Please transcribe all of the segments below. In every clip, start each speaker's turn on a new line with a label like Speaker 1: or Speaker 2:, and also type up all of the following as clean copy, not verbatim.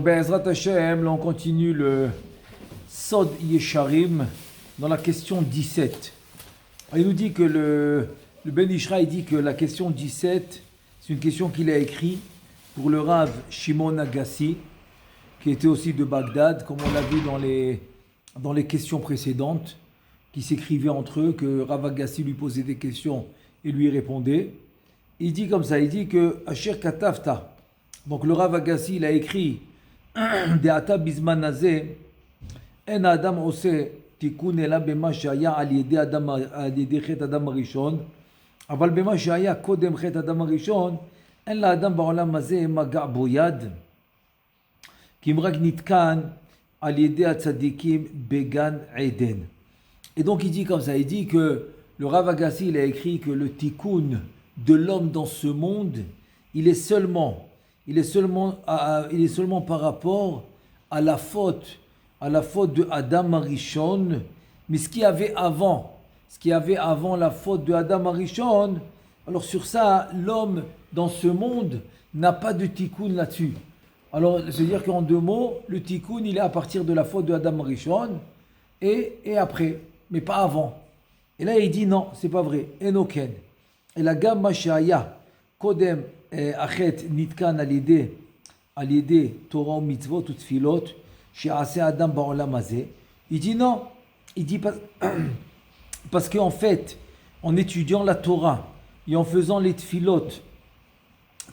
Speaker 1: Be'ezrat Hashem, là on continue le Sod Yesharim dans la question 17. Il nous dit que le Ben Ishra dit que la question 17, c'est une question qu'il a écrite pour le Rav Shimon Agassi, qui était aussi de Bagdad, comme on l'a vu dans les questions précédentes, qui s'écrivaient entre eux, que Rav Agassi lui posait des questions et lui répondait. Il dit comme ça, il dit que Asher Katafta, donc le Rav Agassi, il a écrit De'ata bizman nazeh, en adam ose tikun ela bema shaya al yedei chet adam harishon, aval bema shaya kodem chet adam harishon, en la adam ba'olam hazeh maga' bo yad, ki im rak nitkan al yedei hatzadikim began eden. Et donc il dit comme ça, il dit que le Rav Agassi, il a écrit que le tikkun de l'homme dans ce monde, il est seulement par rapport à la faute de Adam Arishon, mais ce qu'il y avait avant la faute de Adam Arishon, alors sur ça, l'homme dans ce monde n'a pas de tikkun là-dessus. Alors, c'est-à-dire qu'en deux mots, le tikkun, il est à partir de la faute de Adam Arishon et après, mais pas avant. Et là, il dit non, c'est pas vrai. Enoken. Et la gamme Mashaya, Kodem Achet Nitkan Alide Torah Mitzvot ou Tfilot, She'ase Adam Ba'olam Hazeh. Il dit non. Il dit parce qu'en fait, en étudiant la Torah et en faisant les Tfilot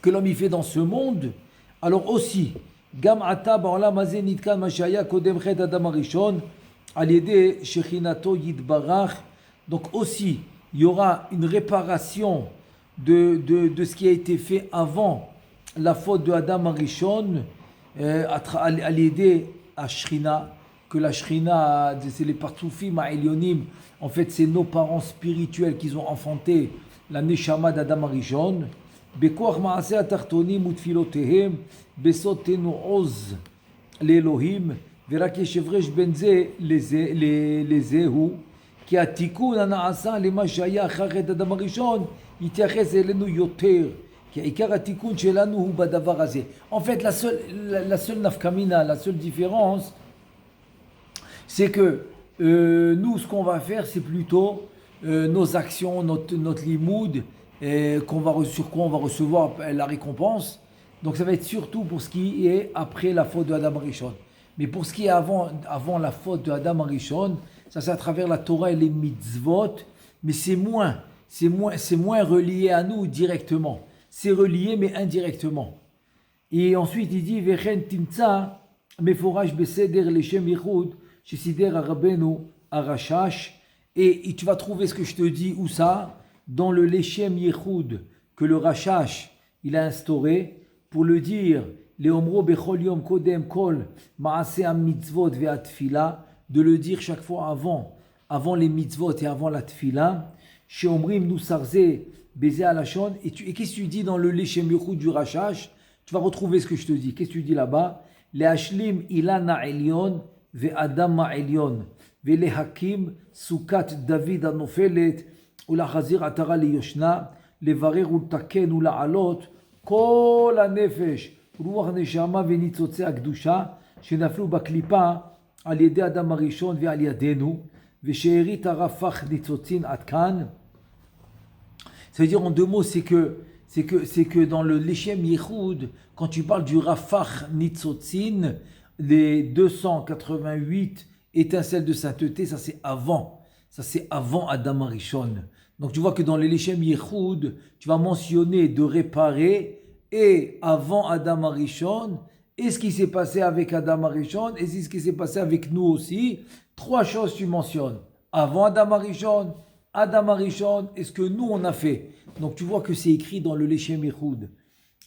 Speaker 1: que l'homme y fait dans ce monde, alors aussi, Gam Ata Ba'olam Hazeh Nitkan Mashaya Kodem Chet Adam Arishon Alide Shechinato Yidbarach. Donc aussi, il y aura une réparation de ce qui a été fait avant la faute de Adam Arishon, à l'aider à Shrina, que la Shrina, c'est les Partsoufim à Elyonim, en fait c'est nos parents spirituels qui ont enfanté la Neshama d'Adam Arishon. Bekoach Maaseh Atartonim Utfilotehem, Besot Tenu Oz l'Elohim, Verak Yeshevresh Benze Lezehu. כי התיקון הנעשה למה שהיה אחרי אדם הראשון יתייחס אלינו יותר, כי עיקר התיקון שלנו הוא בדבר הזה. En fait, la seule nafkamina, la seule différence, c'est que nous, ce qu'on va faire, c'est plutôt nos actions, notre limoud, sur quoi on va recevoir la récompense. Donc ça va être surtout pour ce qui est après la faute de Adam Arishon. Mais pour ce qui est avant la faute de Adam Arishon, ça c'est à travers la Torah et les mitzvot, mais c'est moins relié à nous directement. C'est relié mais indirectement. Et ensuite il dit Vechen timtza meforash beseder leshem yichud shesider rabenu arashash. Et tu vas trouver ce que je te dis où ça dans le leshem yichud que le Rashash il a instauré pour le dire leomro bechol yom kodem kol maaseh mitzvot ve'atfila, de le dire chaque fois avant les mitzvot et avant la tfila. Chez Omrim nous sarze baiser à la shon. Et qu'est-ce que tu dis dans le Leshem Yichud du Rashash? Tu vas retrouver ce que je te dis. Qu'est-ce que tu dis là-bas? Le hashlim ilana elyon ve adam elyon ve le hakim sukat David anofelet ou la chazir atara le yoshna le varer ou taken ou la alot kol הנפש רוח נשמה וניצוצי הקדושה שנפלו בקליפה על ידי אדם הראשון ועל ידינו, ושארית הרפח ניצוצין עד כאן. Ça veut dire en deux mots, c'est que dans le Leshem Yichud, quand tu parles du Rafach Nitzotzin, les 288 étincelles de sainteté, ça c'est avant Adam Arishon. Donc tu vois que dans le Leshem Yichud, tu vas mentionner de réparer et avant Adam Arishon, et ce qui s'est passé avec Adam Arishon, et ce qui s'est passé avec nous aussi. Trois choses tu mentionnes. Avant Adam Arishon, et ce que nous on a fait. Donc tu vois que c'est écrit dans le Leshem Yichud.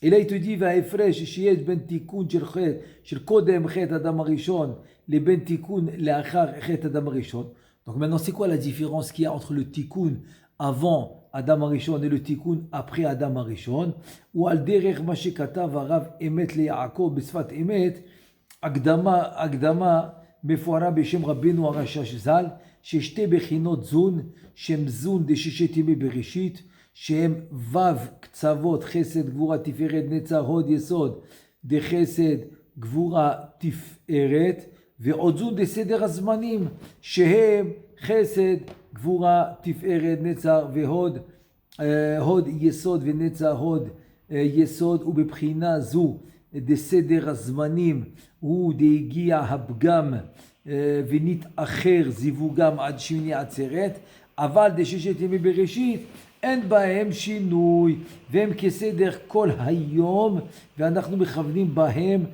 Speaker 1: Et là il te dit, Va'efresh sheyet ben tikun shel kodem chet Adam Arishon, le ben tikun le'achar chet Adam Arishon. Donc maintenant c'est quoi la différence qu'il y a entre le tikkun avant Adam Arishon et le tikkun après Adam Arishon? Ou al derech ma shekatav harav emet le Yaakov besfat emet הקדמה מפוארה בשם רבנו הרש"ש ז"ל, ששתי בחינות זון, שם זון דששת ימי בראשית, שהם ו' קצוות חסד גבורה תפארת נצח הוד יסוד דחסד גבורה תפארת, ועוד זו דסדר הזמנים, שהם חסד, גבורה, תפארת, נצר והוד, הוד יסוד ונצר הוד יסוד, ובבחינה זו דסדר הזמנים הוא דהגיע הפגם ונתאחר זיווגם עד שמיני עצרת, אבל דששת ימי בראשית אין בהם שינוי, והם כסדר כל היום, ואנחנו מכוונים בהם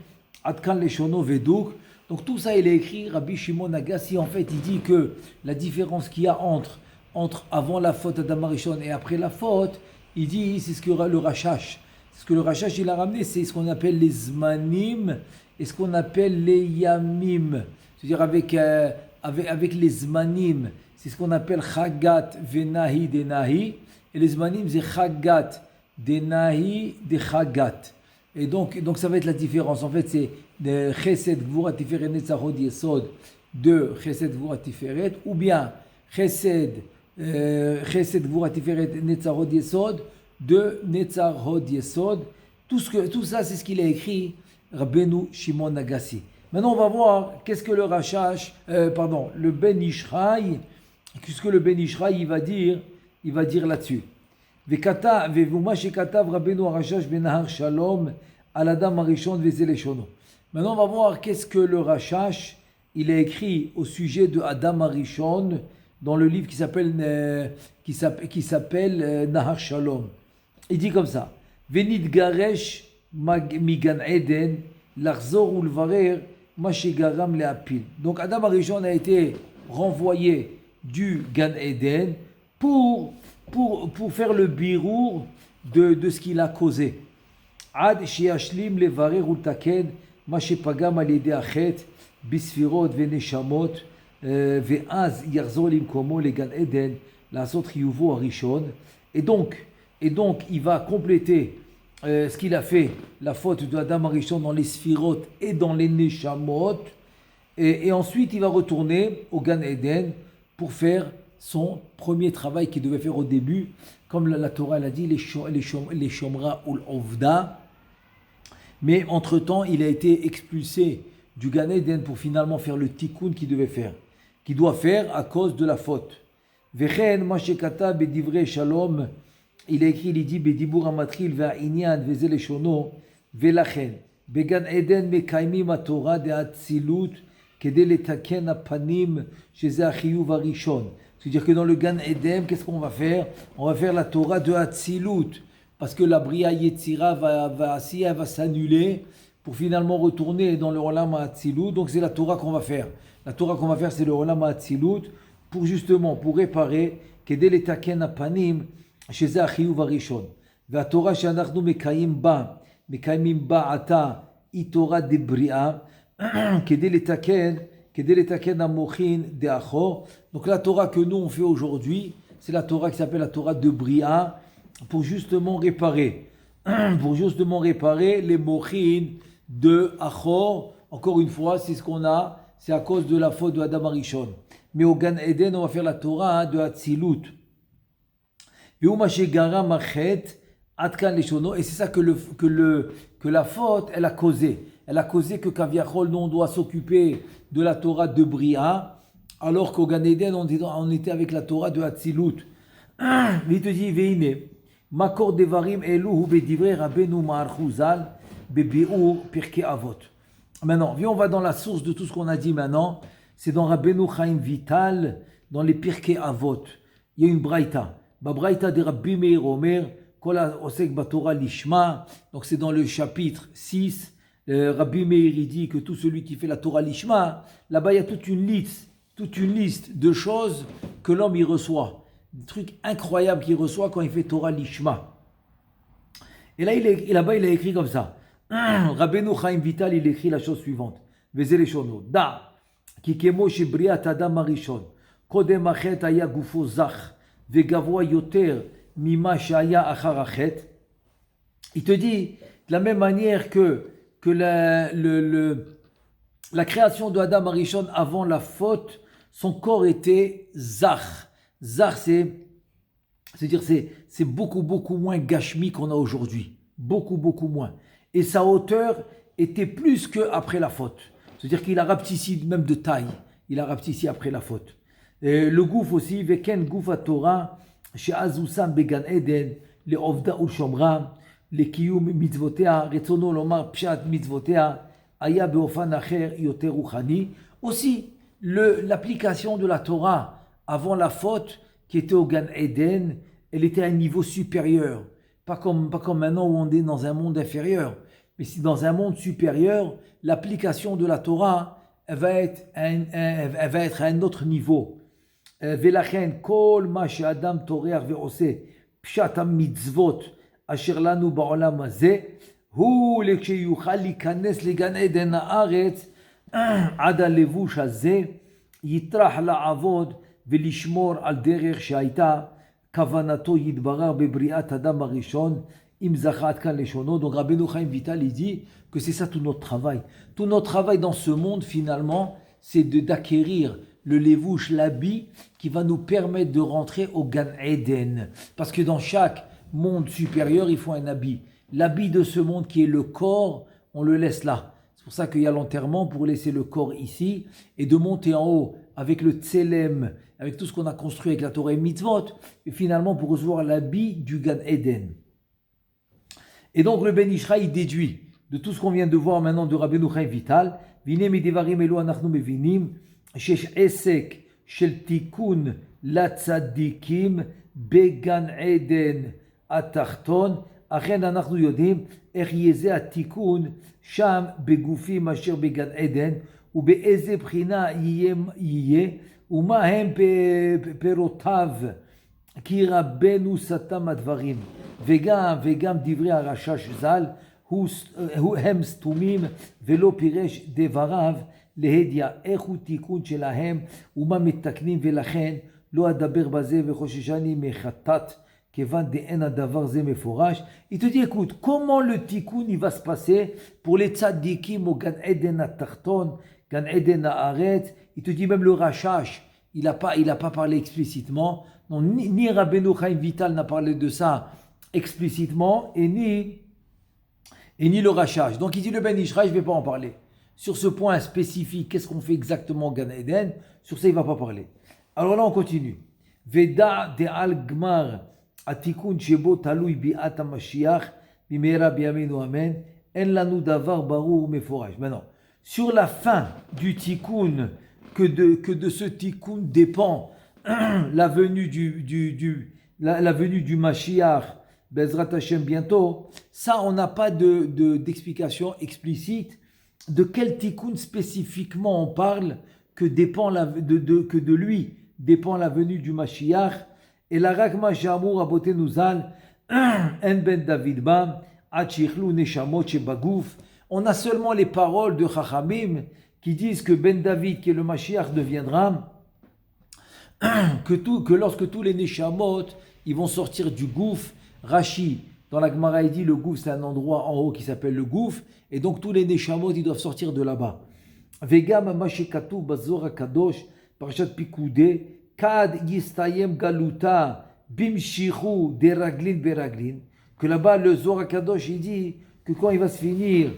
Speaker 1: עד כאן לשונו ודוק. Donc tout ça il est écrit, Rabbi Shimon Agassi en fait il dit que la différence qu'il y a entre avant la faute Adam Arishon et après la faute, il dit c'est ce que le Rashash, ce que le Rashash il a ramené, c'est ce qu'on appelle les Zmanim et ce qu'on appelle les Yamim, c'est-à-dire avec les Zmanim, c'est ce qu'on appelle Chagat Venahi Denahi, et les Zmanim c'est Chagat Denahi de Chagat. Et donc ça va être la différence. En fait, c'est de Chesed Gvura Tiferet Netzar Hod Yesod de Chesed Gvura Tiferet, ou bien Chesed Gvura Tiferet Netzar Hod Yesod de Netzar Hod Yesod. Tout ça, c'est ce qu'il a écrit Rabbeinu Shimon Agassi. Maintenant, on va voir qu'est-ce que le Rashash, le Ben Ishraï, qu'est-ce que le Ben Ishraï il va dire là-dessus. Maintenant, on va voir qu'est-ce que le Rashash il a écrit au sujet de Adam Arishon dans le livre qui s'appelle Nahar Shalom. Il dit comme ça: Venit garesh migan Eden l'achzor ou l'varer ma shegaram leapil. Donc Adam Arishon a été renvoyé du Gan Eden pour faire le birour de ce qu'il a causé. Ad shiashlim levarer ultaken ma shepagam al yedei achet bisfirot veneshamot ve'az yarzor limkomo le Gan Eden la'asot chiyuvo arishon. Et donc il va compléter ce qu'il a fait, la faute de Adam Arishon dans les sphirot et dans les neshamot, et ensuite il va retourner au Gan Eden pour faire son premier travail qu'il devait faire au début, comme la Torah l'a dit, les Shomra ou l'Ovda. Mais entre-temps, il a été expulsé du Gan Eden pour finalement faire le tikkun qu'il doit faire à cause de la faute. Vechen mashekata bedivre shalom, il a écrit, il dit bedibur amatril ve'inyan vezel eshono velachen began Eden mekaimim haTorah de'atzilut kedei letaken hapanim sheze achiyuv harishon. C'est-à-dire que dans le Gan Eden, qu'est-ce qu'on va faire? On va faire la Torah de Hatzilut, parce que la Bria Yetzira va s'annuler pour finalement retourner dans le Olam Hatzilut. Donc c'est la Torah qu'on va faire. La Torah qu'on va faire, c'est le Olam Hatzilut pour réparer Kedei letaken hapanim sheze achiyuv harishon. והתורה שאנחנו מקיימים בה עתה היא תורה דבריאה כדי לתקן המוחין דאחור. Donc la Torah que nous on fait aujourd'hui, c'est la Torah qui s'appelle la Torah de Bria, pour justement réparer les mochin de Achor. Encore une fois, c'est ce qu'on a, c'est à cause de la faute de Adam Arishon. Mais au Gan Eden, on va faire la Torah de Hatzilut. Et c'est ça que la faute, elle a causé. Elle a causé que Kaviachol, nous on doit s'occuper de la Torah de Bria, alors qu'au Gan Eden, on était avec la Torah de Hatzilut. Il te dit, Veine, Makor Devarim Elu Bedivrei Rabbeinu Ma'ar Chuzal Bebiur Pirkei Avot. Maintenant, viens, on va dans la source de tout ce qu'on a dit maintenant. C'est dans Rabbeinu Chaim Vital, dans les Pirkei Avot. Il y a une braïta. Braïta de Rabbi Meir Omer, Kol Osek Batorah Lishma. Donc c'est dans le chapitre 6. Rabbi Meir il dit que tout celui qui fait la Torah Lishma, là-bas il y a toute une liste de choses que l'homme y reçoit. Des trucs incroyables qu'il reçoit quand il fait Torah Lishma. Et là-bas il a écrit comme ça. Rabbeinu Chaim Vital il écrit la chose suivante. Vezel Eshono. Da, ki kemo shebriat Adam Arishon, kodem achet haya gufo zach, vegavoa yoter mima shaya achar achet. Il te dit de la même manière que la création de Adam Arishon avant la faute, son corps était zach. Zach, c'est-à-dire c'est beaucoup moins gashmi qu'on a aujourd'hui. Beaucoup moins. Et sa hauteur était plus qu'après la faute. C'est-à-dire qu'il a rapetissé même de taille. Il a rapetissé après la faute. Et le gouf aussi, Veken gouf à Torah, chez Azoussam Began Eden, les Ovda ou Shomra, les Kiyum mitzvotea, Retzono lomar pshat mitzvotea, Aya beofan acher yoter ruchani. Aussi, l'application de la Torah avant la faute, qui était au Gan Eden, elle était à un niveau supérieur. Pas comme maintenant où on est dans un monde inférieur. Mais si dans un monde supérieur, l'application de la Torah, elle va être à un autre niveau. Velachen kol ma she'adam toreach ve'oseh pshat hamitzvot asher lanu ba'olam hazeh hu leksheyuchal likanes legan eden haaretz ad halevush hazeh yitrach la'avod ולשמור על דרך שהייתה כוונתו יתברר בבריאת אדם הראשון, אם זכה עד כאן לשונו. Donc Rabbeinu Chaim Vital, il dit que c'est ça tout notre travail. Tout notre travail dans ce monde, finalement, c'est d'acquérir le levouche, l'habit, qui va nous permettre de rentrer au Gan Eden. Parce que dans chaque monde supérieur, il faut un habit. L'habit de ce monde qui est le corps, on le laisse là. C'est pour ça qu'il y a l'enterrement pour laisser le corps ici et de monter en haut avec le tselem, avec tout ce qu'on a construit avec la Torah et Mitzvot, et finalement pour recevoir l'habit du Gan Eden. Et donc le Ben Ishra, il déduit de tout ce qu'on vient de voir maintenant de Rabbeinu Chaim Vital, Vine midevarim elu anachnu mevinim, shesh esek shel tikun latzadikim began Eden atachton, achen anachnu yodim, איך יהיה התיקון שם בגופים אשר בגן עדן, ובאיזה בחינה יהיה, ומה הם פירותיו, כי רבנו סתם הדברים, וגם דברי הרשש ז"ל, הם סתומים ולא פירש דבריו להדיא, איך הוא תיקון שלהם, ומה מתקנים, ולכן לא אדבר בזה וחוששני מחטאת, il te dit, écoute, comment le tikkun il va se passer pour les tzadikim au Gan Eden Atachton, Gan Eden Haaretz. Il te dit même le Rashash, il n'a pas parlé explicitement. Non, ni Rabbeinu Chaim Vital n'a parlé de ça explicitement, et ni le Rashash. Donc il dit le Ben Ishra, je ne vais pas en parler. Sur ce point spécifique, qu'est-ce qu'on fait exactement au Gan Eden, sur ça il ne va pas parler. Alors là on continue. Veda de al Gmar. התיקון שבו תלוי ביאת המשיח במהרה בימינו אמן, אין לנו דבר ברור ומפורש. Maintenant, sur la fin du tikkun, que de ce tikkun dépend la venue la venue du Mashiach, Bezrat Hashem bientôt, ça on n'a pas d'explication explicite de quel tikkun spécifiquement on parle, que de lui dépend la venue du Mashiach. Et la Rakma Shamur Abote Nuzal, En Ben David Bam, Achichlu Neshamot Shebagouf. On a seulement les paroles de Chachamim qui disent que Ben David, qui est le Mashiach, deviendra, que lorsque tous les Neshamot, ils vont sortir du Gouf. Rashi, dans la Gemara, il dit le Gouf, c'est un endroit en haut qui s'appelle le Gouf, et donc tous les Neshamot, ils doivent sortir de là-bas. Vegam Mashekatu Bazor Kadosh, Parashat Pikoudé, Kad yistayem galuta bimshichu de raglin beraglin, que là-bas le Zohar Kadosh il dit que quand il va se finir,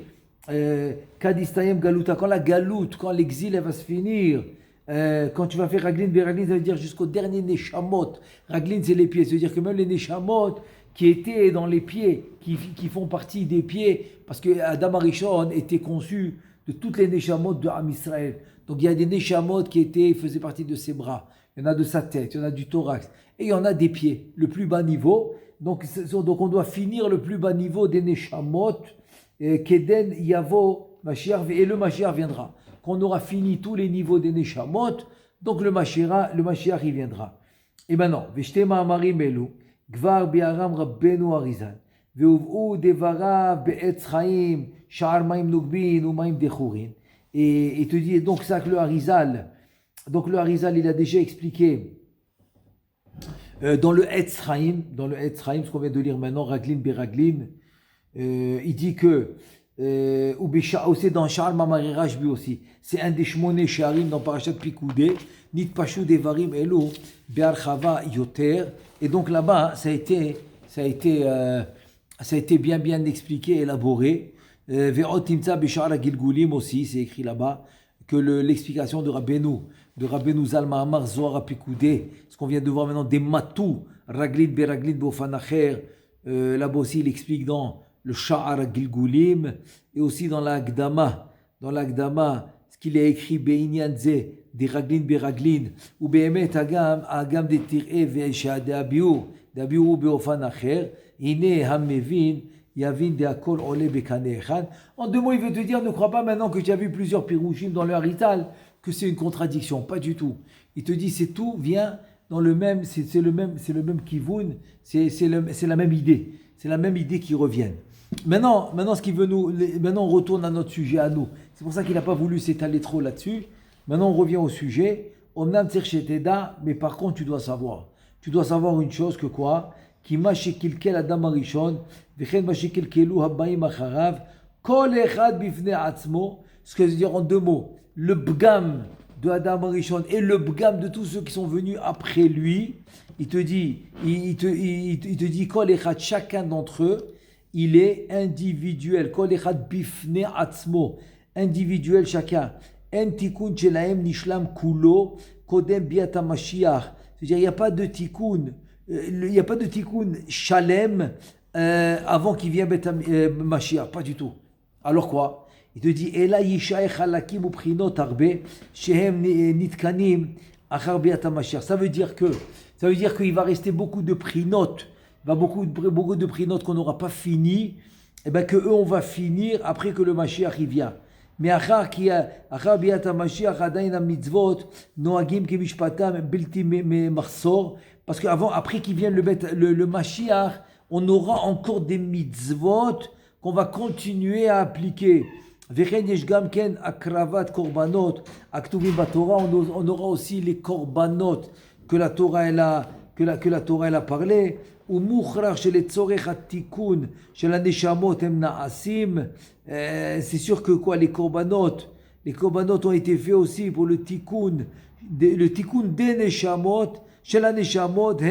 Speaker 1: Kad yistayem galuta, quand la galoute, quand l'exil va se finir, quand tu vas faire raglin beraglin, ça veut dire jusqu'au dernier neshamot. Raglin c'est les pieds, ça veut dire que même les neshamot qui étaient dans les pieds, qui font partie des pieds, parce que Adam Arishon était conçu de toutes les neshamot de Am Israël. Donc il y a des neshamot qui faisaient partie de ses bras. Il y en a de sa tête, il y en a du thorax, et il y en a des pieds, le plus bas niveau. Donc on doit finir le plus bas niveau des Neshamot, Keden Yavo Mashiach, et le Mashiach viendra. Quand on aura fini tous les niveaux des Neshamot, donc le Mashiach il viendra. Et maintenant, Veshte Ma'amarim Elu, Gvar Biaram Rabbenu Arizal, Veuv'u Devarav Be'etz Chaim, Sha'ar Maim Nugbin ou Maim Dechurin. Et il te dit donc ça que le Arizal. Donc le Harizal, il a déjà expliqué dans le Etz Chaim, ce qu'on vient de lire maintenant, Raglin Beraglin, il dit que, aussi dans Sha'ar Mamari Rashbi aussi, c'est un des Shmoné Sharim dans Parashat Pikoudé, Nit Pashu Devarim Elu, Be'archava Yoter, et donc là-bas, ça a été bien expliqué, élaboré, Ve'ot timtza b'sha'ar hagilgulim aussi, c'est écrit là-bas, que l'explication de Rabbeinu Zalma Amar Zohar Apikoudé, ce qu'on vient de voir maintenant, des matou, raglid beraglid bofanacher, là-bas aussi il explique dans le Sha'ar Gilgulim, et aussi dans l'Agdama, ce qu'il a écrit Be'inyanze, des raglin beraglin, ou Be'emet Agam de Tir'e ve'eshah de Abiur beofanacher, Ine Hamevin, Yavin de Akol Ole Bekane Echad. En deux mots, il veut te dire, ne crois pas maintenant que tu as vu plusieurs pirouchim dans le Harital, que c'est une contradiction, pas du tout. Il te dit, c'est tout vient dans le même, c'est le même kivun, c'est la même idée, c'est la même idée qui revient. Maintenant, maintenant on retourne à notre sujet à nous. C'est pour ça qu'il n'a pas voulu s'étaler trop là-dessus. Maintenant on revient au sujet. Omnam Tsercheteda, mais par contre tu dois savoir une chose que quoi? Qui m'a shekilkel Adam Arishon, v'chen m'a shekilkelu habayim acharav, kol echad bifnei atzmo. Ce que je veux dire en deux mots, le bgam de Adam Arishon et le bgam de tous ceux qui sont venus après lui, il te dit kol echad, chacun d'entre eux, il est individuel. Kol echad bifnei atzmo, individuel chacun. En tikun shelahem nishlam kulo kodem biat hamashiach. C'est-à-dire il n'y a pas de tikkun. Il n'y a pas de tikkun shalem avant qu'il vienne Mashiach, pas du tout. Alors quoi? Il te dit Ela yishaech halakim uprinot arbe shehem nitkanim achar beat Mashiach. Ça veut dire qu'il va rester beaucoup de prinot, beaucoup de prinot qu'on n'aura pas fini, et ben que eux on va finir après que le Mashiach il vient. Mais achar beat Mashiach adayin mitzvot noagim kemishpatam bilti marsor. Parce après qu'il vienne le Mashiach, on aura encore des mitzvot qu'on va continuer à appliquer. On aura aussi les korbanot que la Torah elle a parlé. C'est sûr que quoi, les korbanot ont été faits aussi pour le tikkun des neshamot. של הנשמות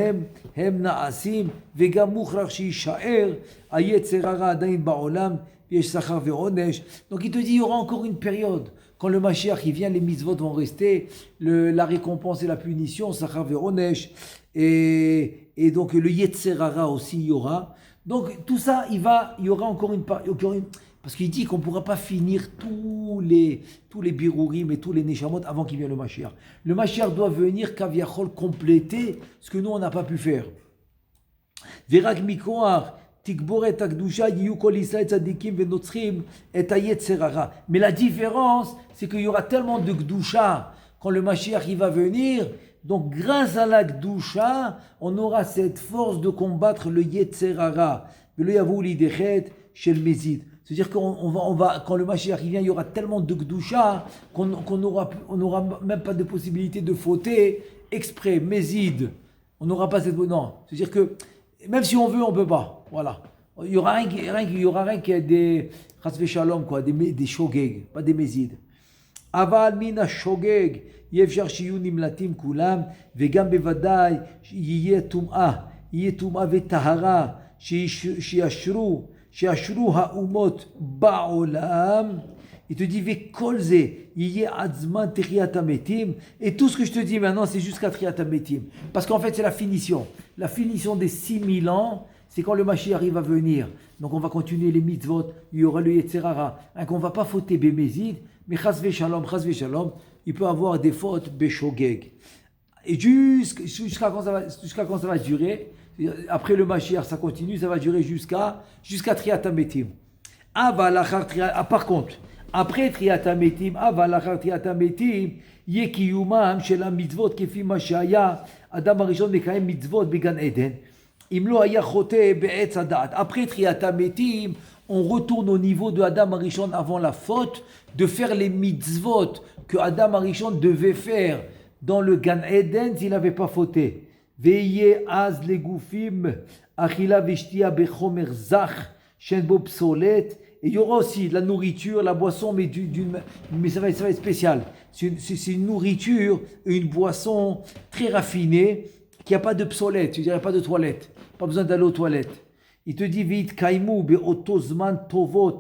Speaker 1: הם נעשים, וגם מוכרח שישאר היצר הרע עדיין בעולם, ויש שכר ועונש. Donc il te dit, il y aura encore une période. Quand le Mashiach il vient, les mitzvot vont rester, la récompense et la punition, sachar ve'onesh, et donc le yetzer hara aussi il y aura. Donc tout ça, il y aura encore une parce qu'il dit qu'on ne pourra pas finir tous les birourim et tous les neshamot avant qu'il vienne le Mashiach. Le Mashiach doit venir kaviachol compléter ce que nous on n'a pas pu faire. Verak mikoar tikboret akdusha yiyu kol Israël tzadikim venotzrim et hayetzer hara. Mais la différence, c'est qu'il y aura tellement de gdusha quand le Mashiach il va venir. Donc grâce à la gdusha, on aura cette force de combattre le yetzer hara. Velo yavu lidechet shel mezid. C'est-à-dire qu'on va, quand le Mashiach vient, il y aura tellement de Gdusha qu'on n'aura même pas de possibilité de fauter exprès, mézid. On n'aura pas cette... Non, c'est-à-dire que même si on veut, on ne peut pas. Voilà. Il y aura rien qui est des... Chasve shalom, quoi, des shogeg, pas des mézid. Aval mina shogeg, yefshar shiyu nimlatim kulam, vegam bevadai, yiyeh tum'ah vetahara, shiashru. Sheashru ha'umot ba'olam, il te dit vekolze yiye adzman triat hametim, et tout ce que je te dis maintenant c'est jusqu'à triat hametim, parce qu'en fait c'est la finition des 6000 ans, c'est quand le Mashiach arrive à venir. Donc on va continuer les mitzvot, il y aura le yetzer hara, qu'on va pas fauter bémézid, mais chasve shalom, il peut avoir des fautes béshogeg. Et jusqu'à quand ça va durer? Après le Mashiach, ça continue, ça va durer jusqu'à Triat HaMetim. Par contre, après Triat HaMetim, Avalachar Triat HaMetim, Yekiyumam shel mitzvot kefi ma shaya Adam Arishon mekayem mitzvot began Eden. Im lo haya chote be'etz hadat. Après Triat HaMetim, on retourne au niveau de Adam Arishon avant la faute, de faire les mitzvot que Adam Arishon devait faire dans le Gan Eden s'il n'avait pas fauté. Veillez az legufim achila veshtia bechomer zach shenbo psolet. Et il y aura aussi la nourriture, la boisson, mais ça va être spécial. C'est une nourriture, une boisson très raffinée qui n'a pas de psolette, tu dirais pas de toilette, pas besoin d'aller aux toilettes. Il te dit vit kaimu beotozman tovot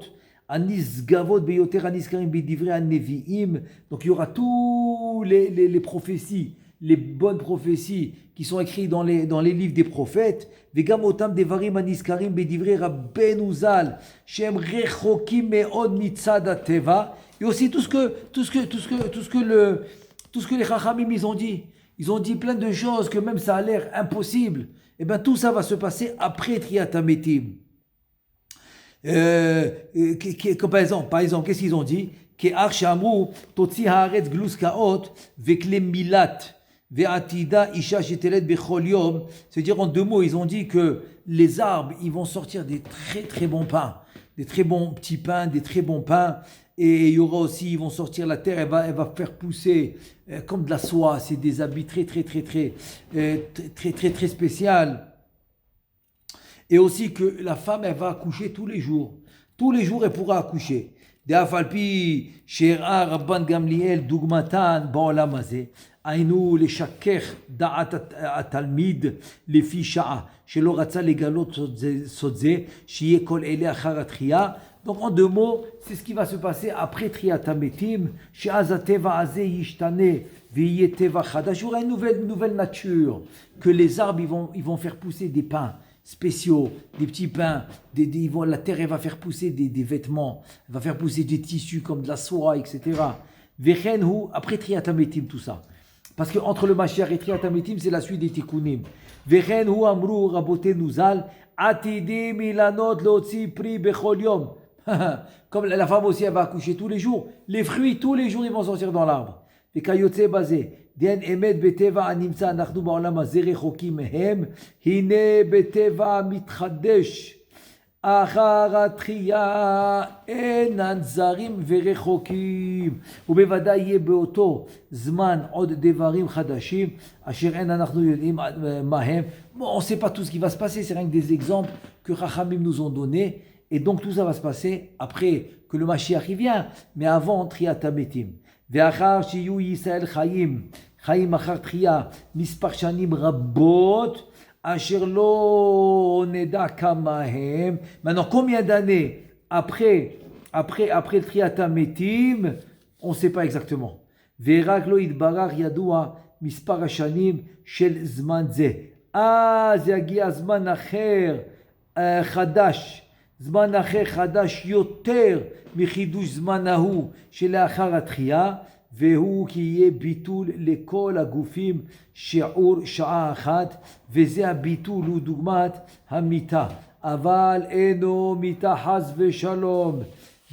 Speaker 1: Anisgavot beyoter aniskarim bedivrei haneviim. Donc il y aura tous les prophéties, les bonnes prophéties qui sont écrites dans les livres des prophètes. Vegam otam devarim aniskarim bedivrei Rabbeinu Zal shem rechokim meod mitzad hateva. Et aussi tout ce que les Chachamim ils ont dit. Ils ont dit plein de choses que même ça a l'air impossible. Et bien tout ça va se passer après Triyat HaMetim. Par exemple, qu'est-ce qu'ils ont dit? Ke'ach she'amru totzi haaretz gluskaot vekle milat ve'atida isha sheteled bechol yom. C'est-à-dire en deux mots, ils ont dit que les arbres, ils vont sortir des très très bons pains, des très bons petits pains, des très bons pains. Et il y aura aussi, ils vont sortir, la terre, elle va faire pousser comme de la soie. C'est des habits très spécial. Et aussi que la femme, elle va accoucher tous les jours. Tous les jours, elle pourra accoucher. De'afalpi she'era Rabban Gamliel dugmatan ba'olam hazeh. היינו לשכך דעת התלמיד לפי שעה, שלא רצה לגלות סוד זה, שיהיה כל אלה אחר התחייה. Donc en deux mots, c'est ce qui va se passer après Triyat HaMetim, שאז הטבע הזה ישתנה ויהיה טבע חדש. Il y aura une nouvelle nature, que les arbres ils vont faire pousser des pins spéciaux, des petits pains, la terre elle va faire pousser des vêtements, elle va faire pousser des tissus comme de la soie, etc. Vechen hu, après Triyat HaMetim, tout ça. Parce que entre le Mashiach et Triyat HaMetim, c'est la suite des Tikkunim. Vechen hu amru rabotenu zal, atidim ilanot leotzi pri bechol yom. Comme la femme aussi, elle va accoucher tous les jours. Les fruits, tous les jours, ils vont sortir dans l'arbre. וכיוצא בזה, דין אמת בטבע הנמצא, אנחנו בעולם הזה רחוקים מהם, הנה בטבע מתחדש, אחר התחייה אינן זרים ורחוקים, ובוודאי יהיה באותו זמן עוד דברים חדשים, אשר אין אנחנו יודעים מה הם. Bon, on ne sait pas tout ce qui va se passer, c'est rien que des exemples que Chachamim nous ont donnés, et donc tout ça va se passer après que le Mashiach y vient, mais avant Triyat HaMetim. ואחר שיהיו ישראל חיים אחר תחייה מספר שנים רבות אשר לא נדע כמה הם. Maintenant, combien d'années après le Triyat HaMetim, on ne sait pas exactement. ורק לא יתברר ידוע מספר השנים של זמן זה. אז יגיע זמן אחר חדש. זמן אחר חדש יותר מחידוש זמן ההוא שלאחר התחייה, והוא כי יהיה ביטול לכל הגופים שיעור שעה אחת, וזה הביטול הוא דוגמת המיטה, אבל אינו מיטה חס ושלום.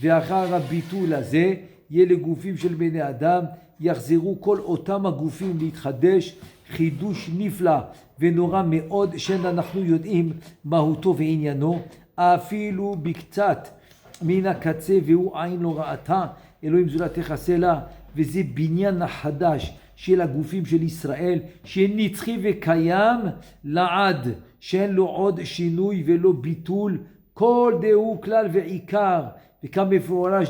Speaker 1: ואחר הביטול הזה יהיה לגופים של בני אדם, יחזרו כל אותם הגופים להתחדש, חידוש נפלא ונורא מאוד, שאנחנו יודעים מהותו ועניינו, אפילו בקצת מן הקצה, והוא עין לא ראתה, אלוהים זולתך עשה לה, וזה בניין החדש של הגופים של ישראל, שנצחי וקיים לעד, שאין לו עוד שינוי ולא ביטול, כל דהו כלל ועיקר, וכמפורש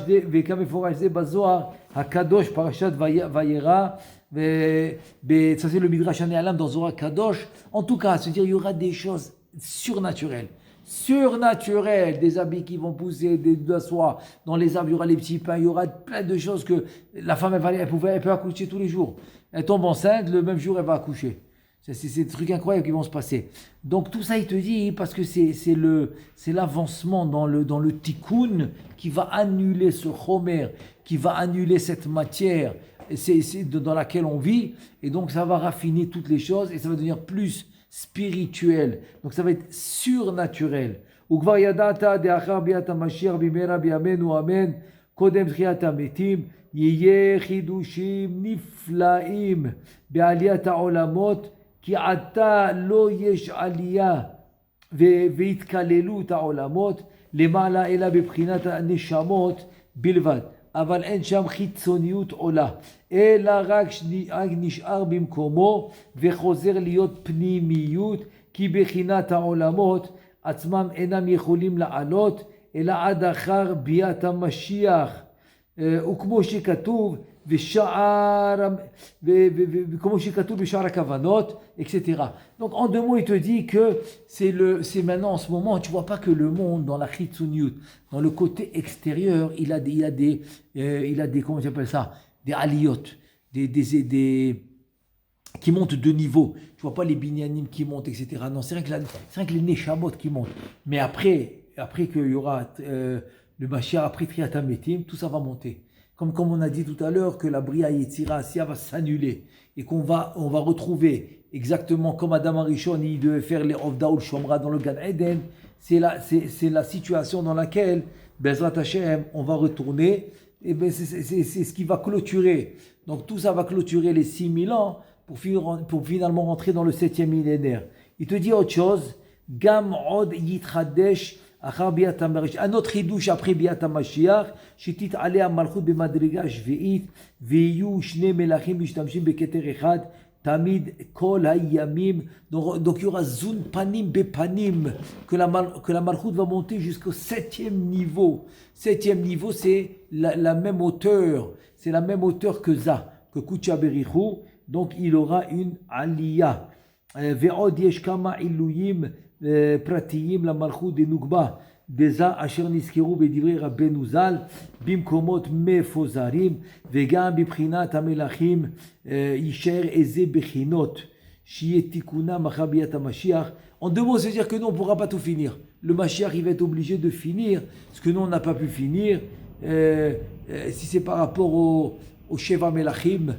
Speaker 1: זה בזוהר הקדוש, פרשת וירא, ça c'est le Midrash Anéalam dans Zohar Kadosh. En tout cas, c'est-à-dire il y aura des choses surnaturelles, des habits qui vont pousser, de la soie, dans les arbres, il y aura les petits pains, il y aura plein de choses que la femme, elle peut accoucher tous les jours. Elle tombe enceinte, le même jour, elle va accoucher. C'est des trucs incroyables qui vont se passer. Donc tout ça, il te dit, parce que c'est l'avancement dans le tikkun qui va annuler ce chomer, qui va annuler cette matière dans laquelle on vit, et donc ça va raffiner toutes les choses, et ça va devenir plus spirituel. Donc ça va être surnaturel. וכבר ידעת דאחר ביאת המשיח במהרה בימינו אמן, קודם תחיית המתים, יהיה חידושים נפלאים בעליית העולמות, כי עתה לא יש עלייה והתקללות העולמות למעלה, אלא בבחינת הנשמות בלבד. אבל אין שם חיצוניות עולה, אלא רק נשאר במקומו וחוזר להיות פנימיות, כי בחינת העולמות עצמם אינם יכולים לעלות, אלא עד אחר ביאת המשיח. וכמו שכתוב, כמו שכתוב בשער הכוונות, etc. Donc en deux mots, il te dit que c'est maintenant en ce moment, tu vois pas que le monde dans la Chitsuniyut, dans le côté extérieur, il a des comment j'appelle ça, des aliyot, des qui montent de niveau. Tu vois pas les binyanim qui montent, etc. Non, c'est rien que les neshamot qui montent. Mais après qu'il y aura le Mashiach, après Triat HaMetim, tout ça va monter. Comme on a dit tout à l'heure, que la Bria Yetzira Asiya va s'annuler et on va retrouver exactement comme Adam Arishon, il devait faire les Ovda ou le Shomra dans le Gan Eden. C'est la situation dans laquelle, Bezrat Hashem, on va retourner. Et ben c'est ce qui va clôturer. Donc tout ça va clôturer les 6000 ans pour finalement rentrer dans le 7e millénaire. Il te dit autre chose. Gam od yitchadesh. Un autre hidouche après Biat HaMashiach, shetit alea malchut b'madriga shve'it, ve'yu shne melachim mishtamshim beketer echad, tamid kol hayamim. Donc il y aura zun panim bepanim, que la malchut va monter jusqu'au 7e niveau. 7e niveau, c'est la même hauteur. C'est la même hauteur que Kucha Berichou. Donc il aura une aliyah. Ve'od yesh kama iluyim פרטיים למלכות דנוגבה בזה אשר נזכרו בדברי רבנו ז"ל במקומות מפוזרים וגם בבחינת המלכים יישאר איזה בחינות שיהיה תיקונם אחר ביאת המשיח. En deux mots, c'est-à-dire que nous on ne pourra pas tout finir. Le Mashiach il va être obligé de finir ce que nous on n'a pas pu finir. Si c'est par rapport au Sheva Melachim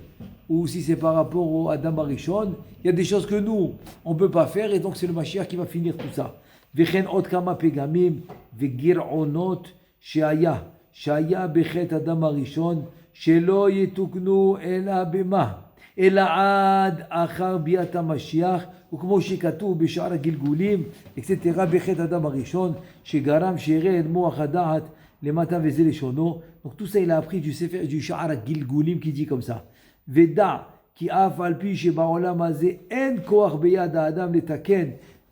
Speaker 1: ou si c'est par rapport au Adam Arishon, il y a des choses que nous, on ne peut pas faire, et donc c'est le Mashiach qui va finir tout ça. Vechen od kama pegamim, vegir'onot, shaya bechet Adam Arishon, shelo yetuknu ela bema, ela ad achar biat HaMashiach, וכמו שכתוב בשער הגלגולים, etc. בחטא אדם הראשון, שגרם שיראה את מוח הדעת למטה וזה לשונו. Donc tout ça il a appris du שער הגלגולים qui dit comme ça. ודע כי אף על פי שבעולם הזה אין כוח ביד האדם לתקן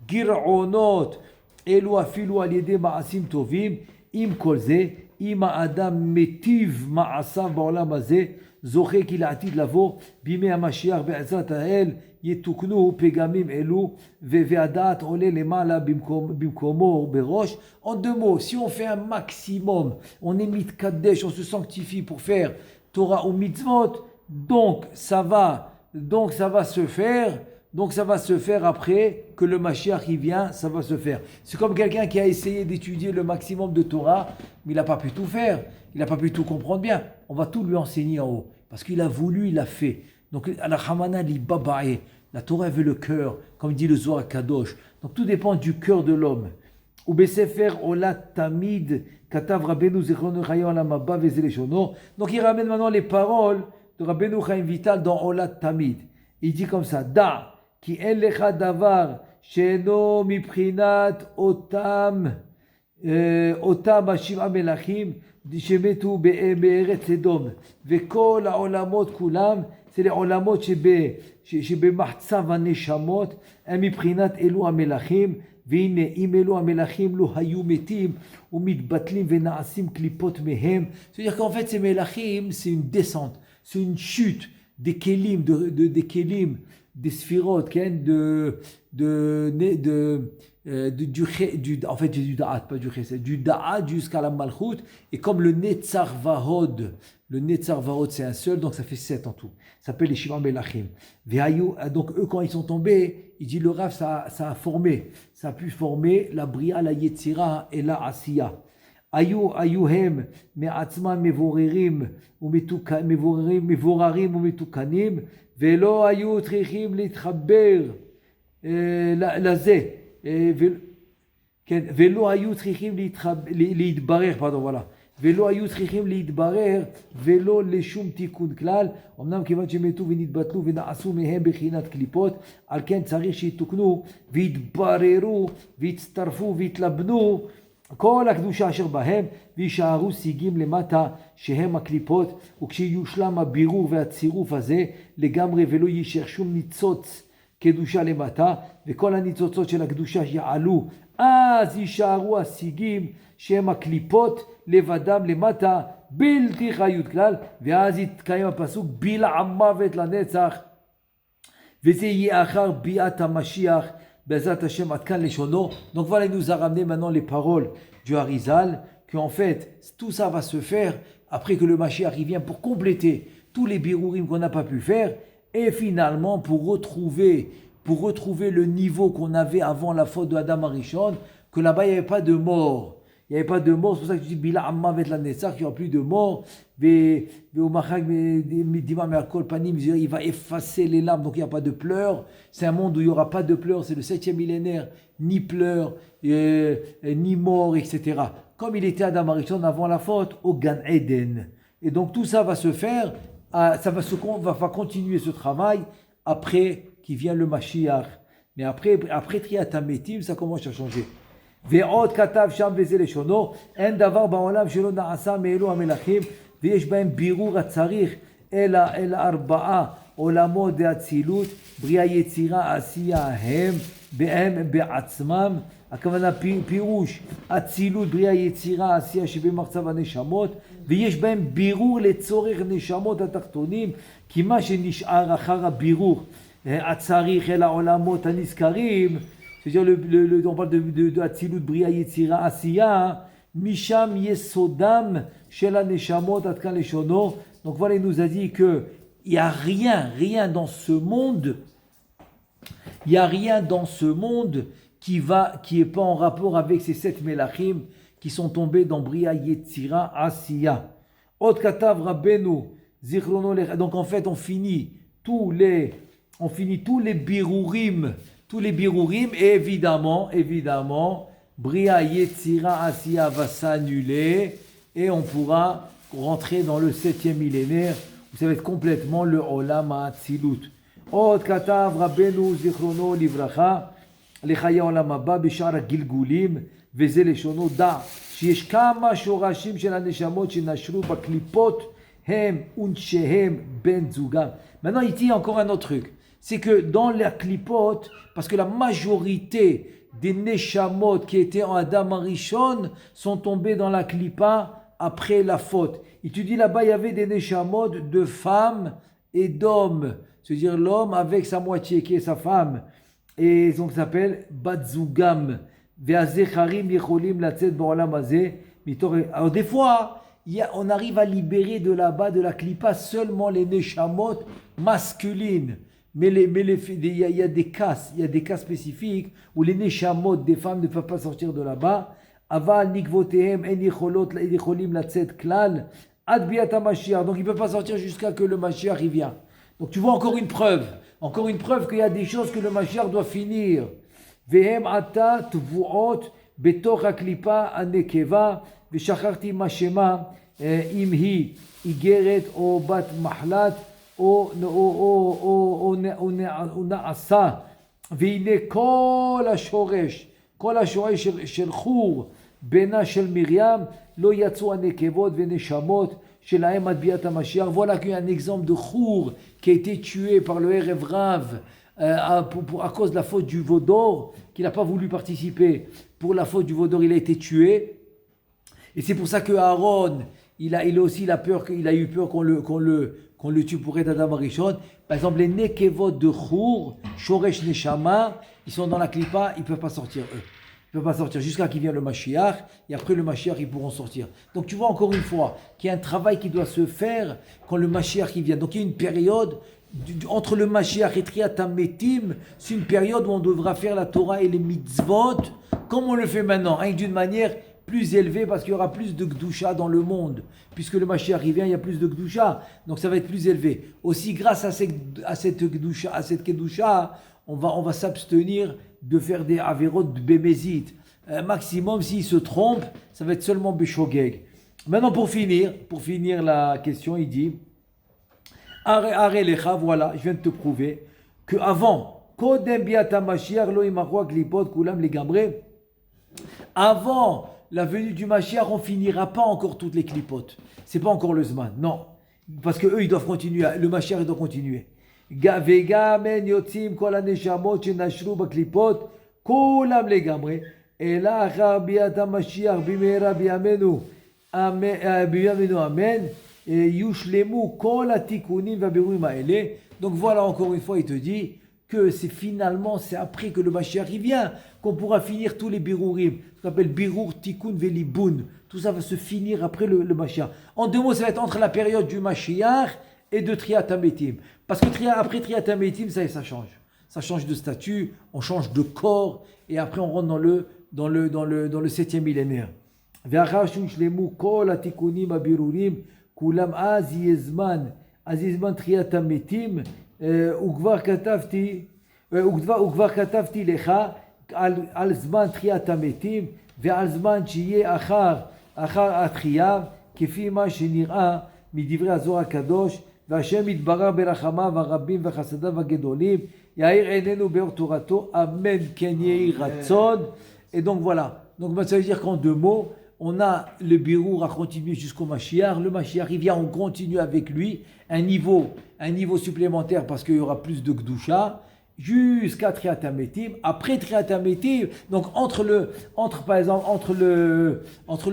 Speaker 1: גירעונות אלו אפילו על ידי מעשים טובים, עם כל זה, אם האדם מטיב מעשיו בעולם הזה, זוכה כי לעתיד לבוא בימי המשיח בעזרת האל יתוקנו פגמים אלו והדעת עולה למעלה במקומו בראש. En deux mots, si on fait un maximum, on est mitkadesh, on se sanctifie pour faire Torah ou mitzvot, donc ça va se faire. Donc ça va se faire après que le Mashiach y vient, ça va se faire. C'est comme quelqu'un qui a essayé d'étudier le maximum de Torah, mais il n'a pas pu tout faire, il n'a pas pu tout comprendre bien. On va tout lui enseigner en haut, parce qu'il a voulu, il a fait. Donc la Hamana li babae, la Torah veut le cœur, comme dit le Zohar Kadosh. Donc tout dépend du cœur de l'homme. Ou besefer olat tamid katav Rabbeinu zichrono chaim alam haba veze leshono. Donc il ramène maintenant les paroles de Rabbeinu Chaim Vital dans Olat Tamid. Il dit comme ça, Da כי אין לך דבר שאינו מבחינת אותם השבעה מלכים שמתו בארץ אדום, וכל העולמות כולם זה לעולמות שבמחצב הנשמות הם מבחינת אלו המלכים. והנה אם אלו המלכים לא היו מתים ומתבטלים ונעשים קליפות מהם. c'est-à-dire qu'en fait ces מלכים c'est une descente, c'est une chute des kélim, des kélim, des sphirotes, en fait du da'at, pas du chesed, du da'at jusqu'à la malchut, et comme le netzar vahod c'est un seul, donc ça fait 7 en tout, ça s'appelle les Shiva Melachim. Donc eux quand ils sont tombés, il dit le Rav ça a pu former la Bria, la Yetzira et la Asiya. היו הם מעצמם מבוררים ומתוקנים ולא היו צריכים להתחבר לזה ולא היו צריכים להתברר ולא לשום תיקון כלל. אמנם כיוון שמתו ונתבטלו ונעשו מהם בחינת קליפות, על כן צריך שיתוקנו ויתבררו ויצטרפו ויתלבנו כל הקדושה אשר בהם, וישארו סיגים למטה שהם הקליפות, וכשיושלם הבירור והצירוף הזה לגמרי ולא יישאר שום ניצוץ קדושה למטה, וכל הניצוצות של הקדושה יעלו אז יישארו הסיגים שהם הקליפות לבדם למטה, בלתי חיות כלל, ואז יתקיים הפסוק בלעם מוות לנצח, וזה יהיה אחר ביאת המשיח, בעזרת Hashem, עד כאן לשונו. Donc voilà, il nous a ramené maintenant les paroles du Harizal, qu'en fait, tout ça va se faire après que le Mashiach il vient pour compléter tous les birourim qu'on n'a pas pu faire, et finalement pour retrouver le niveau qu'on avait avant la faute de Adam Arishon, que là-bas il n'y avait pas de mort. Il n'y avait pas de mort, c'est pour ça que tu dis Bila Amma avec la Netzach, il n'y aura plus de mort. Il va effacer les larmes, donc il n'y a pas de pleurs. C'est un monde où il n'y aura pas de pleurs, c'est le 7e millénaire, ni pleurs, ni mort, etc. Comme il était Adam Arishon avant la faute, au Gan Eden. Et donc tout ça va se faire, va continuer ce travail après qu'il vient le Mashiach. Mais après Triat HaMetim, ça commence à changer. ועוד כתב שם וזה לשונו, אין דבר בעולם שלא נעשה מאלו המלכים, ויש בהם בירור הצריך אלא 4 עולמות דאצילות, בריאה יצירה עשייה הם בעצמם, הכוונה פירוש אצילות בריאה יצירה עשייה שבמחצב הנשמות, ויש בהם בירור לצורך נשמות התחתונים, כי מה שנשאר אחר הבירור הצריך אל העולמות הנזכרים, c'est-à-dire, on parle de Atzilut, Bria, Yetzira, Asiya, Misham, Yesodam, Shela, Neshamot, Atkan, Leshono. Donc voilà, il nous a dit qu'il n'y a rien dans ce monde, qui est pas en rapport avec ces 7 Melachim qui sont tombés dans Bria, Yetzira, Asiya. Ot Katav, Rabbenu, Zichrono, donc en fait, on finit tous les birourim, et évidemment, Bria Yetzira Asiya va s'annuler et on pourra rentrer dans le 7e millénaire où ça va être complètement le Olam HaAtzilut. Od Katav Rabbeinu Zichrono Livracha Lechaya Olam Haba Bishar HaGilgulim Veze Leshono Da שיש כמה שורשים של הנשמות שנשרו בקליפות הם ונשיהם בן זוגם. Maintenant, il dit encore un autre truc. C'est que dans la clipote, parce que la majorité des neshamot qui étaient en Adam Arishon sont tombés dans la clipa après la faute. Et tu dis là-bas, il y avait des neshamot de femmes et d'hommes. C'est-à-dire l'homme avec sa moitié qui est sa femme. Et donc ça s'appelle Batzugam. Alors des fois, on arrive à libérer de là-bas, de la clipa, seulement les neshamot masculines. Mais il y a des cas spécifiques où les neshamot des femmes ne peuvent pas sortir de là-bas. Aval nikvotehem en yicholim latzet klal ad biat hamashiach. Donc ils ne peuvent pas sortir jusqu'à que le Mashiach y vient. Donc tu vois encore une preuve qu'il y a des choses que le Mashiach doit finir. Vehem ata tvuot betoch haklipa anekeva veshacharti mashema imhi igeret o bat mahlat או נעשה, והנה כל השורש של חור בנה של מרים, לא יצאו הנקבות ונשמות שלהם עד ביאת המשיח. Voilà un exemple de Chour qui a été tué par le Erev Rav à cause de la faute du Vaudor, qu'il n'a pas voulu participer. Pour la faute du Vaudor, il a été tué. Et c'est pour ça que Aaron, il a eu peur qu'on le tue pour être Adam Arishon. Par exemple, les Nekevot de Chour, Shoresh Neshama, ils sont dans la Klippa, ils ne peuvent pas sortir eux. Ils ne peuvent pas sortir jusqu'à qu'il vienne le Mashiach, et après le Mashiach, ils pourront sortir. Donc tu vois encore une fois qu'il y a un travail qui doit se faire quand le Mashiach il vient. Donc il y a une période entre le Mashiach et Triat HaMetim, c'est une période où on devra faire la Torah et les mitzvot, comme on le fait maintenant, hein, d'une manière plus élevé parce qu'il y aura plus de Gdusha dans le monde. Puisque le Mashiach vient, il y a plus de Gdusha, donc ça va être plus élevé. Aussi, grâce à cette Gdusha, on va s'abstenir de faire des Averot de Bémézit. Maximum, s'il se trompe, ça va être seulement Béchogeg. Maintenant, pour finir la question, il dit Are lecha, voilà, je viens de te prouver que avant, Kodem biata Mashiach lo imachwa klipot kulam legamre, avant la venue du Mashiach, on finira pas encore toutes les clipotes. C'est pas encore le Zman, non. Parce que eux, ils doivent continuer, le Mashiach, il doit continuer. Vega men yotzim kol haneshamot shenashru baklipot kulam legamre. Et là, achar biat HaMashiach bimehera biyamenu, amen, et yushlemu kol hatikunim vabiruim haele. Donc voilà, encore une fois, il te dit que c'est finalement, c'est après que le Mashiach il vient, qu'on pourra finir tous les birurim, ce qu'on appelle birur, tikkun, velibun. Tout ça va se finir après le Mashiach. En deux mots, ça va être entre la période du Mashiach et de Triat HaMetim. Parce que après Triat HaMetim, ça change. Ça change de statut, on change de corps, et après on rentre dans le 7e millénaire. ואחר שהושלמו כל התיקונים הבירורים, כולם אז יהיה זמן תחיית המתים, וכבר כתבתי לך על זמן תחיית המתים, ועל זמן שיהיה אחר התחייה, כפי מה שנראה מדברי הזוהר הקדוש, והשם יתברך ברחמיו הרבים וחסדיו הגדולים, יאיר עינינו באור תורתו, אמן כן יהי רצון. Et donc voilà, donc ça veut dire qu'en deux mots, on a le birour à continuer jusqu'au Mashiach. Le Mashiach, il vient, on continue avec lui un niveau supplémentaire parce qu'il y aura plus de Gdusha jusqu'à Triat HaMetim. Après Triat HaMetim, donc entre le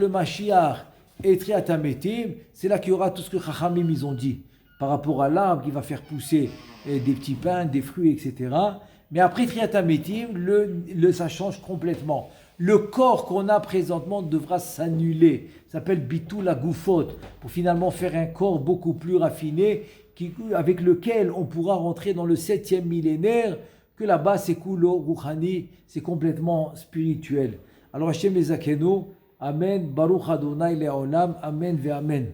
Speaker 1: Mashiach et Triat HaMetim, c'est là qu'il y aura tout ce que Chachamim ils ont dit par rapport à l'arbre qui va faire pousser des petits pains, des fruits, etc. Mais après Triat HaMetim, ça change complètement. Le corps qu'on a présentement devra s'annuler. Ça s'appelle Bitul HaGufot, pour finalement faire un corps beaucoup plus raffiné, avec lequel on pourra rentrer dans le 7e millénaire, que là-bas c'est Kulo Rouhani, c'est complètement spirituel. Alors Hashem Ezakeno, Amen, Baruch Adonai Le'olam, Amen ve Amen.